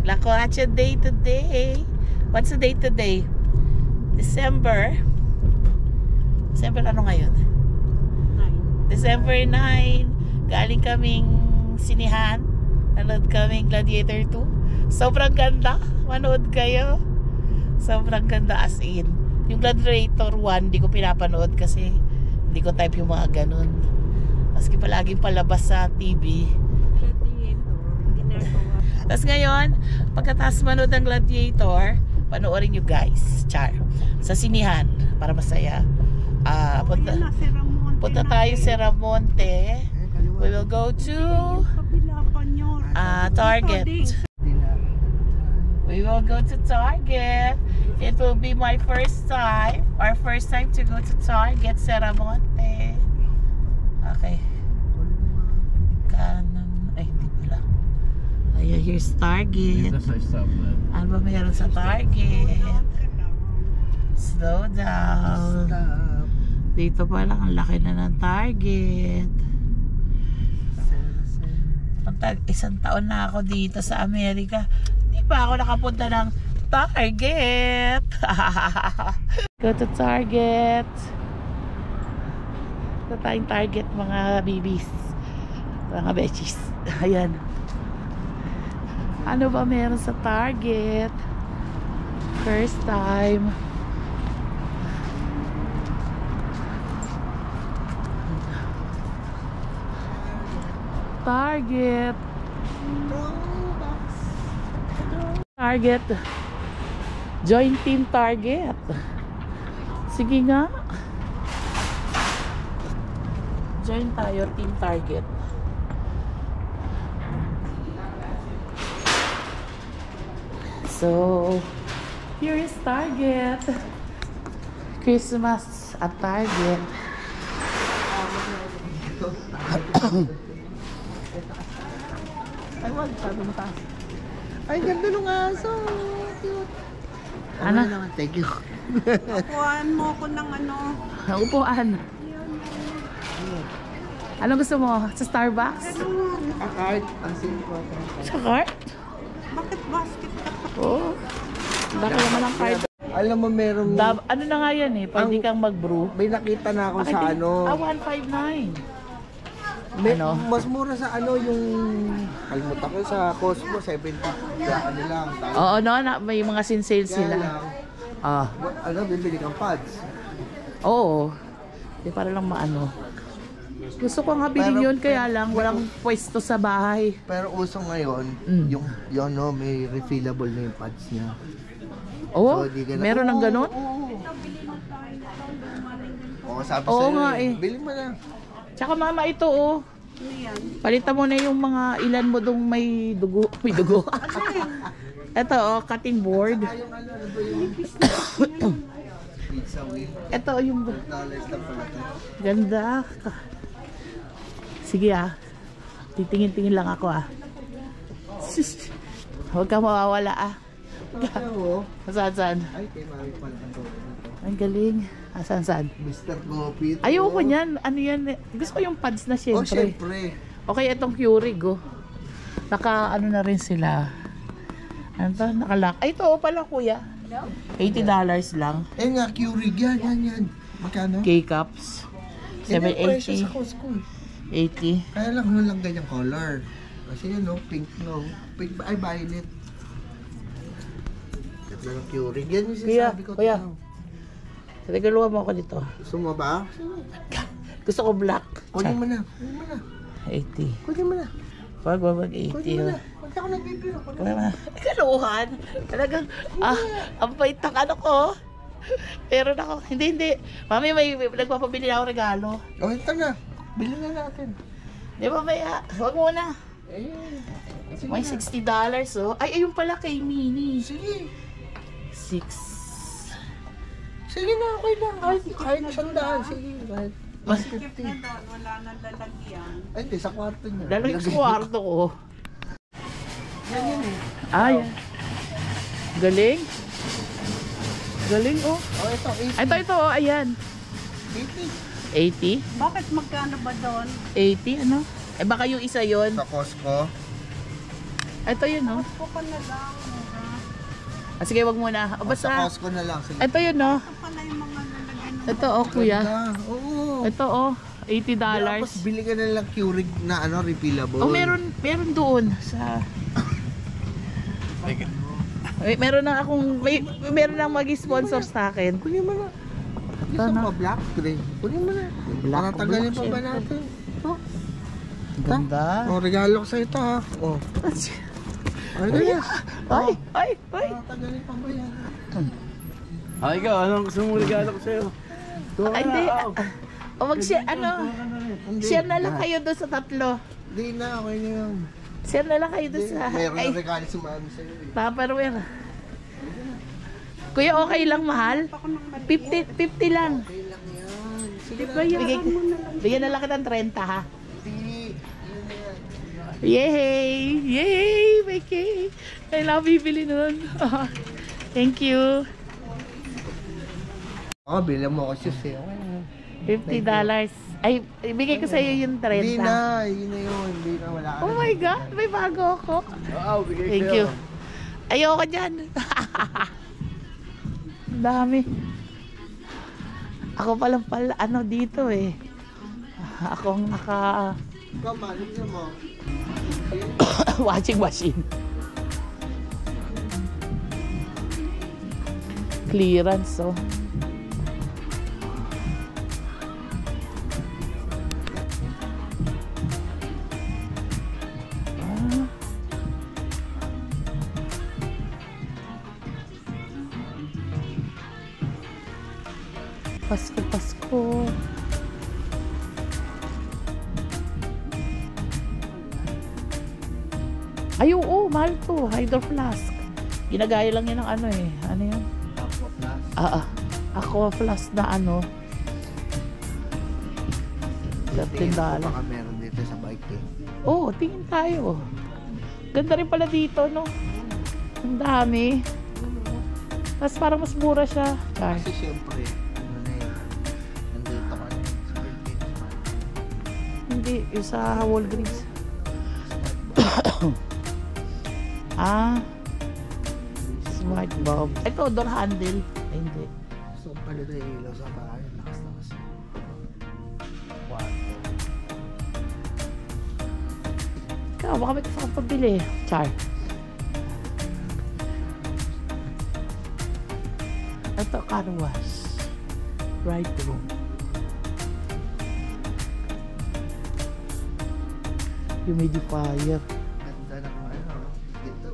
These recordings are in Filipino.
Lacoacha Day today. What's the date today? December ano ngayon? 9. December 9. Galing kaming sinihan. Nanood kaming Gladiator 2. Sobrang ganda. Manood kayo. Sobrang ganda as in. Yung Gladiator 1 hindi ko pinapanood kasi hindi ko type yung mga ganun. Maski palaging palabas sa TV. Tapos ngayon, pagkatapos manood ng Gladiator, panoorin nyo guys, char, sa sinihan para masaya. Punta tayo sa Ramonte. We will go to Target. We will go to Target. It will be my first time, our first time to go to Target sa Ramonte. Okay. Kanan, ay hindi pala. Ayan, here's Target. Ano ba meron sa Target? Slow down. Dito pa lang, ang laki na ng Target. Isang taon na ako dito sa Amerika. Hindi pa ako nakapunta ng Target. Go to Target. Ito tayong Target mga babies. Mga betchies. Ayan. Ano ba meron sa Target? First time. Target. Target. Join Team Target. Sige nga. Join tayo Team Target. So, here is Target. Christmas at Target. Ay, wag pa dun taas. Ay, ganda nung aso. Cute. Ano? Thank you. Upuan mo ko ng ano. Upuan. Ano gusto mo? Sa Starbucks? A card. Ang simple. Sa card? Bakit basket ka pa? Oo. Laki naman ang card. Alam mo merong... Ano na nga yan eh, pwede kang mag-brew. May nakita na ako sa ano... 159. Ano? Mas mura sa ano yung... Kalimutan ko sa Costco, 70. Ano lang. Oo, no? May mga sin-sale sila. Ano, bibili kang pads. Oo. Di para lang maano. Gusto ko nga bilhin yun, kaya lang walang pwesto sa bahay. Pero uso ngayon, yung no, may refillable na yung pads niya. Oo? So, meron ng ganon? Oo, sabi oo sa'yo nga eh. Bili mo na. Tsaka mama, ito oh. Palitan mo na yung mga ilan mo dong may dugo. May dugo. Ito oh, cutting board. Ito yung... Ganda. Sige ah. Titingin-tingin lang ako ah. Huwag kang mawawala ah. Saan? Ay, kay Mami pala. Ang galing. Saan? Mr. Gopit. Ayoko niyan. Ano yan? Gusto ko yung pads na syempre. Oh, syempre. Okay, itong Keurig oh. Naka ano na rin sila. Ano to? Nakalock. Ay, ito oh pala kuya. $80 lang. Eh nga, Keurig yan. Magkano? K-cups. 780. Sa Costco. 80. Kaya lang ganyang color. Kasi yun no, pink no. Pink ay violet. Ganda ng Keurig. Yan yung sinasabi ko. Kuya. Regaluhan mo ako dito. Gusto mo ba? Gusto ko black. Kunin mo na. 80. Kunin mo na. Wag 80. Kunin mo na. Huwag ako nagbibiro. Regaluhan? Talagang, ang bait ng ano ko. Pero ako, hindi. Mami, may nagpapabili na ako regalo. Oh, ito na. Bili na natin. Di ba, Maya? Huwag muna. May $60 oh. Ay, ayun pala kay Minnie. Sige. 6. Sige na, okay lang. Kahit $100. Sige, kahit Mas 50. Wala nang lalagyan. ay, hindi, sa kwarto niya. Lalagay sa kwarto ko. Yan eh. Ay. Galing. Galing oh. Oh, ito, 80. Ito oh, ayan. 80? 80? Bakit magkano ba doon? 80 ano? Eh baka yung isa yon. Sa Costco. Ito yun, no? Costco ka na lang. Sige, wag muna. O, Sa basta, Costco na lang. Sige. ito yun, no? Ito pala yung mga lalagyan ng Ito, oh, kuya. Oo. Ito, oh, $80. Tapos bili ka na lang Keurig na ano, refillable. Oh, meron doon sa... Meron na akong, meron na mag-sponsor sa akin. Kunin mo na. Ito na. pa black green. Kunin mo na. Black, Para tagalin pa ba syempre. natin? Ito. Ganda. Oh, regalo ko sa ito ha. Oh. Ano yan? Ay. Para tagalin pa ba yan? Ay, ikaw, anong gusto mong regalo ko sa'yo? Ay, hindi. O mag-share, share na lang kayo doon sa tatlo. Hindi na, okay na yun. Share na lang kayo doon sa... Mayroon Ay, na regalo si mami sa'yo eh. Tupperware. Kuya, okay lang, mahal? 50 lang. Okay lang yan. Sige na. Bigyan na lang kita ng 30, ha? Hindi. Yun na yan. Yay! May cake! Kailangan bibili nun. Thank you. Oh, bilang mo ako shoes eh. Okay na. $50. Ay, ibigay ko sa iyo yung 30. Hindi na, yun na yun. Hindi na, wala ka Oh na. my God, may bago ako. Oo, bigay Thank you. Ayoko dyan. Ang dami. Ako palang ano dito eh. Ako ang Ikaw, mali na mo. washing machine. Clearance, oh. Pasko. Ay, oo, mahal to. Hydro flask. Ginagaya lang yan ng ano eh. Ano yan? Aqua Plus. Aqua flask na ano. $13. Baka meron dito sa bike eh. Oo, tingin tayo. Ganda rin pala dito, no? Ang dami. Tapos parang mas mura siya. Char. Kasi syempre, ano na yun. Nandito ka na yun sa Philippines. Hindi, yung sa Walgreens. Smart bulb. Ito, door handle. Ay, hindi. So, pala na yung ilaw sa bahay. Lakas. Ikaw, baka may gusto kang pabili. Char. Ito, car wash. Right room. Humidifier. Ganda na kung ano. Dito.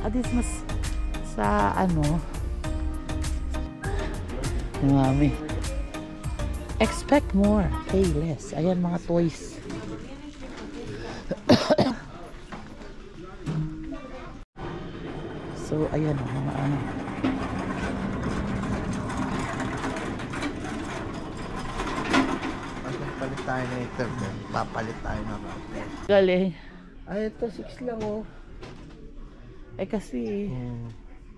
At least mas sa ano mami. Expect more, pay less. Ayan mga toys. So ayan mga ano. Palit tayo na ito. Papalit tayo na router. Galing. Ay, ito 6 lang oh. Eh kasi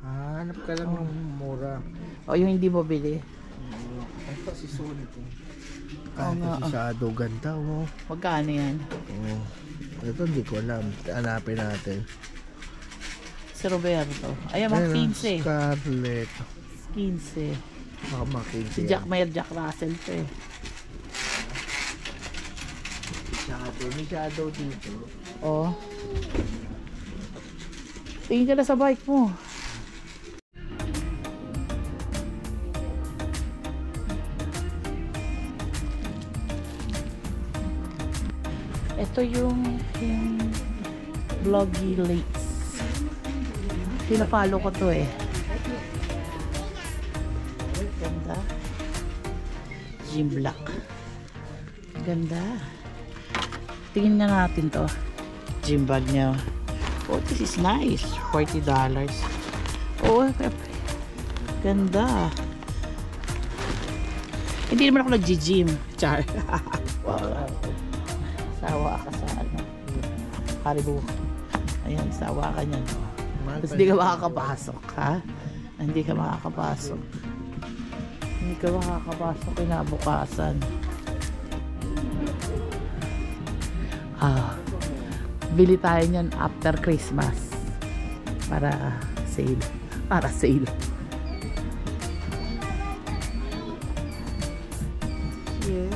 Hanap ka lang ng mura. o yung hindi mo bili. Ito si Sony to. Oo nga, si Shadow ganda oh. Magkano yan? Oh. Ito hindi ko alam. Hanapin natin. Si Roberto. Ayan mga 15. Scarlett. 15. Baka mga 15 Si Jack Mayer, Jack Russell to eh. Shadow. May Shadow dito. Oh. Tingin ka na sa bike mo. Ito yung Vloggy Lates. Pinapalo ko to eh. Ganda. Gym Black. Ganda. Tingin nga natin to. Gym bag niya. Oh, this is nice. $40. Oh, ganda. Hindi naman ako nag-gym. Char. Wow. Sawa ka sa ano. Haribo. Ayan, sawa ka niyan. Tapos hindi ka makakapasok, ha? Hindi ka makakapasok. Hindi ka makakapasok kinabukasan. Bili tayo niyan after Christmas. Para sale. Para sale. Yeah.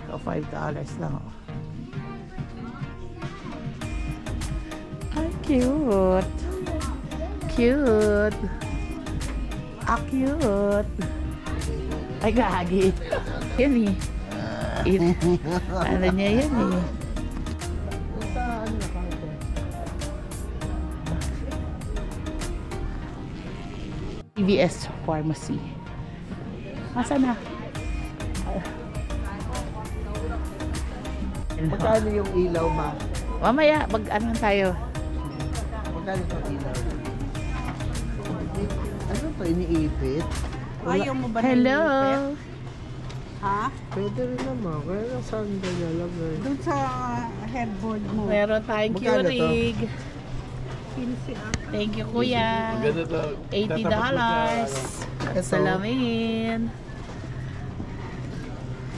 So, $5 lang. Ay, cute. Cute. Ah, cute. Ay, gagi. Yan eh. Ano niya yan eh. CVS Pharmacy. Masa na? Magkano yung ilaw, ma? Mamaya, mag-ano tayo? Magkano yung ilaw? Ano to, iniipit? Ayaw mo ba Hello! Ha? Pwede rin naman. Kaya lang saan ba nalagay? Doon sa headboard mo. Meron tayong Magkano to? Keurig. 15 ah. Thank you, kuya. Ganda to. $80. Ito. Salamin.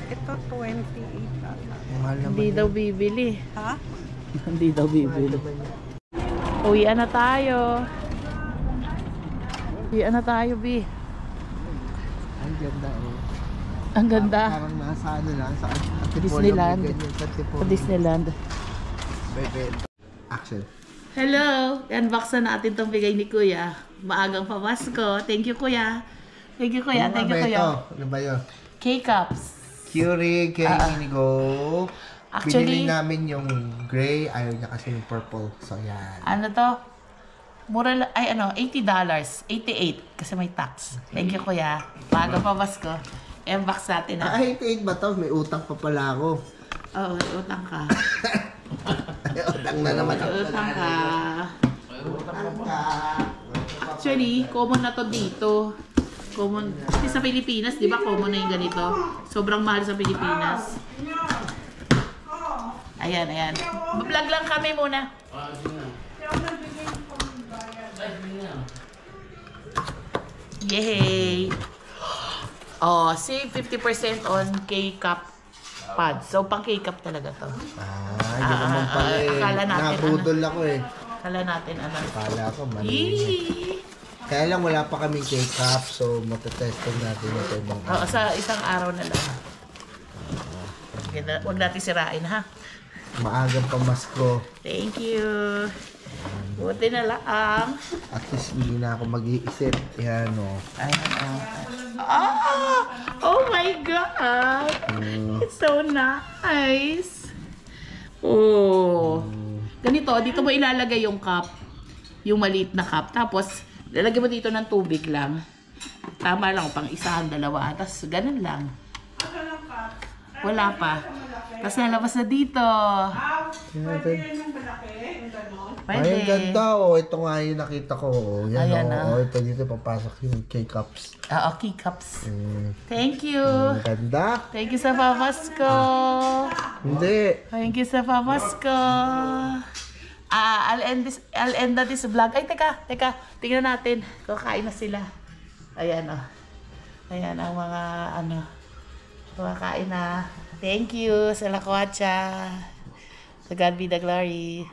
Ito 28 Mahal naman Hindi daw bibili. Ha? Hindi daw bibili. Uwian na tayo. Uwian na tayo, Bi. Ang ganda, oh. Ang ganda. Parang nasa ano lang, sa Antipolo. Disneyland. May ganyan, sa Antipolo. Sa Disneyland. Bebe. Action. Hello! Unboxan natin itong bigay ni Kuya. Maagang pamasko. Thank you, Kuya. Thank you, Kuya. Thank you, Kuya. Ano ba yun? K-Cups. Keurig, kay Inigo. Actually- Pinili namin yung gray, ayaw niya kasi yung purple. So, yan. Ano to? Mura ay ano, $80. 88 kasi may tax. Thank you, Kuya. Maagang pamasko. Unbox natin ha. 88 ba to? May utang pa pala ako. Oo, utang ka. Ay, utang na naman ako. Utang ka. Utang ka. Actually, common na to dito. Common. Kasi sa Pilipinas, di ba common na yung ganito? Sobrang mahal sa Pilipinas. Ayan, ayan. Vlog lang kami muna. Yay! Oh, save 50% on K-Cup pads. So, pang K-Cup talaga to. Yun naman pala eh. akala natin, Nabudol ako eh. Kala natin, ano. Akala ko mali. Yee! Kaya lang wala pa kaming K-cup, so matetesting natin ito ibang Oo, sa isang araw na lang. Huwag natin sirain, ha? maagang pamasko. Thank you. Buti na lang. At least hindi na ako mag-iisip. Yan o. Ayan, ah! Oh my God! It's so nice. Oh. Ganito, dito mo ilalagay yung cup. Yung maliit na cup. Tapos, lalagyan mo dito ng tubig lang. Tama lang, pang isa, dalawa. Tapos, ganun lang. Wala pa. Tapos, nalabas na dito. Ay, ang ganda o. Ito nga yung nakita ko. Yan Ayan o. Oh, ito dito papasok yung K-cups. Oo, K-cups. Thank you. Ang ganda. Thank you sa pamasko. Hindi. Thank you sa pamasko. I'll end this vlog. Ay, teka. Tingnan natin. Kakain na sila. Ayan, oh. Ayan ang mga, kumakain na. Thank you sa lakwacha. To God be the glory.